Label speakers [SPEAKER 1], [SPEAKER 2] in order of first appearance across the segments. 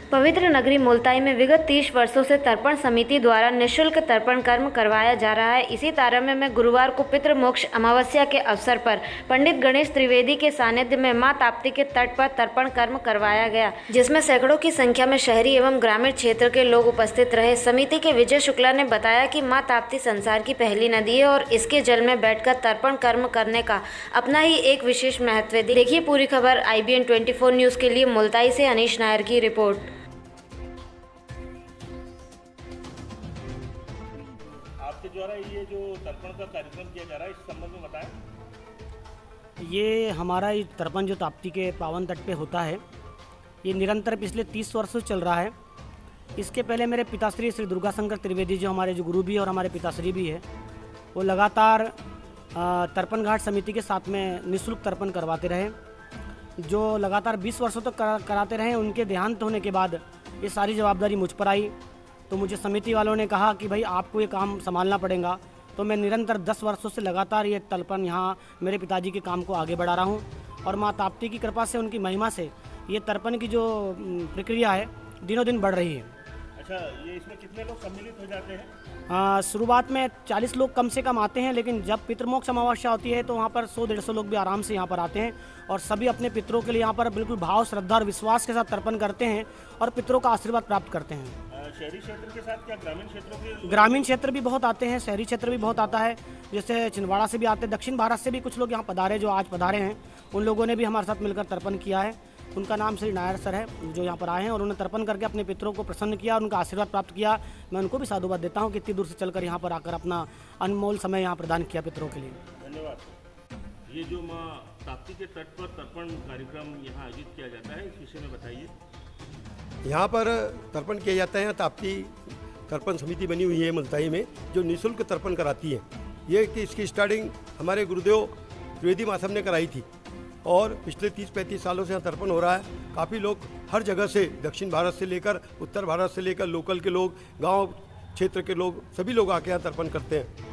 [SPEAKER 1] पवित्र नगरी मुल्ताई में विगत 30 वर्षों से तर्पण समिति द्वारा निःशुल्क तर्पण कर्म करवाया जा रहा है। इसी तारतम्य में गुरुवार को पितृमोक्ष अमावस्या के अवसर पर पंडित गणेश त्रिवेदी के सानिध्य में मां ताप्ती के तट पर तर्पण कर्म करवाया गया, जिसमें सैकड़ों की संख्या में शहरी एवं ग्रामीण क्षेत्र के लोग उपस्थित रहे। समिति के विजय शुक्ला ने बताया कि मां ताप्ती संसार की पहली नदी है और इसके जल में बैठकर तर्पण कर्म करने का अपना ही एक विशेष महत्व है। देखिए पूरी खबर IBN 24 न्यूज़ के लिए मुल्ताई से अनीश नायर की रिपोर्ट।
[SPEAKER 2] आपके द्वारा ये जो तर्पण का कार्यक्रम किया जा रहा है, इस संबंध में बताएं।
[SPEAKER 3] ये हमारा ये तर्पण जो ताप्ती के पावन तट पे होता है, ये निरंतर पिछले 30 वर्षों से चल रहा है। इसके पहले मेरे पिताश्री श्री दुर्गा शंकर त्रिवेदी जो हमारे जो गुरु भी है और हमारे पिताश्री भी है, वो लगातार तर्पण घाट समिति के साथ में निःशुल्क तर्पण करवाते रहे, जो लगातार 20 वर्षों तक कराते रहे। उनके देहांत होने के बाद ये सारी जवाबदारी मुझ पर आई, तो मुझे समिति वालों ने कहा कि भाई आपको ये काम संभालना पड़ेगा। तो मैं निरंतर 10 वर्षों से लगातार ये तर्पण यहाँ मेरे पिताजी के काम को आगे बढ़ा रहा हूँ और माँ ताप्ती की कृपा से, उनकी महिमा से ये तर्पण की जो प्रक्रिया है दिनों दिन बढ़ रही है।
[SPEAKER 2] अच्छा, ये इसमें कितने लोग सम्मिलित हो जाते हैं?
[SPEAKER 3] शुरुआत में 40 लोग कम से कम आते हैं, लेकिन जब पितृमोक्ष अमावस्या होती है तो वहाँ पर 100-150 लोग भी आराम से यहाँ पर आते हैं और सभी अपने पितरों के लिए यहाँ पर बिल्कुल भाव, श्रद्धा और विश्वास के साथ तर्पण करते हैं और पितरों का आशीर्वाद प्राप्त करते हैं।
[SPEAKER 2] शहरी क्षेत्र के साथ क्या ग्रामीण क्षेत्रों के?
[SPEAKER 3] ग्रामीण क्षेत्र भी बहुत आते हैं, शहरी क्षेत्र भी बहुत आता है। जैसे छिंदवाड़ा से भी आते हैं, दक्षिण भारत से भी कुछ लोग यहाँ पधारे, जो आज पधारे हैं, उन लोगों ने भी हमारे साथ मिलकर तर्पण किया है। उनका नाम श्री नायर सर है, जो यहाँ पर आए हैं और उन्होंने तर्पण करके अपने पितरों को प्रसन्न किया और उनका आशीर्वाद प्राप्त किया। मैं उनको भी साधुवाद देता हूँ कि इतनी दूर से चलकर यहाँ पर आकर अपना अनमोल समय यहाँ प्रदान किया पितरों के लिए।
[SPEAKER 2] धन्यवाद। ये जो माँ ताप्ती के तट पर तर्पण कार्यक्रम यहाँ आयोजित किया जाता है, इस विषय में बताइए।
[SPEAKER 4] यहाँ पर तर्पण किया जाता है। ताप्ती तर्पण समिति बनी हुई है मुल्ताई में, जो निःशुल्क तर्पण कराती है। ये कि इसकी स्टार्टिंग हमारे गुरुदेव त्रिवेदी महाशय ने कराई थी और पिछले 30-35 सालों से यहाँ तर्पण हो रहा है। काफ़ी लोग हर जगह से, दक्षिण भारत से लेकर उत्तर भारत से लेकर लोकल के लोग, गांव क्षेत्र के लोग, सभी लोग आके यहाँ तर्पण करते हैं।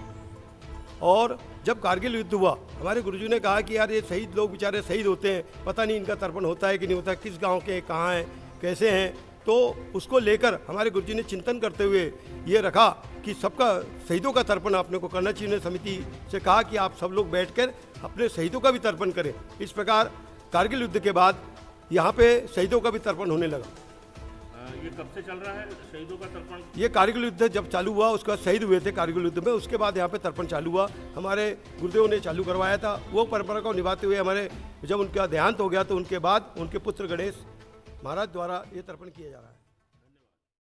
[SPEAKER 4] और जब कारगिल युद्ध हुआ, हमारे गुरुजी ने कहा कि यार ये शहीद लोग बेचारे शहीद होते हैं, पता नहीं इनका तर्पण होता है कि नहीं होता, किस गाँव के कहाँ हैं, कैसे हैं। तो उसको लेकर हमारे गुरुजी ने चिंतन करते हुए ये रखा कि सबका शहीदों का तर्पण आपने को करना चाहिए। समिति से कहा कि आप सब लोग बैठकर अपने शहीदों का भी तर्पण करें। इस प्रकार कारगिल युद्ध के बाद यहाँ पे शहीदों का भी तर्पण होने लगा।
[SPEAKER 2] ये कब से चल रहा है शहीदों का तर्पण? ये
[SPEAKER 4] कारगिल युद्ध जब चालू हुआ, उसके बाद शहीद हुए थे कारगिल युद्ध में, उसके बाद यहाँ पे तर्पण चालू हुआ। हमारे गुरुदेव ने चालू करवाया था। वो परंपरा को निभाते हुए हमारे जब उनका देहांत हो गया तो उनके बाद उनके पुत्र गणेश महाराज द्वारा ये तर्पण किया जा रहा है।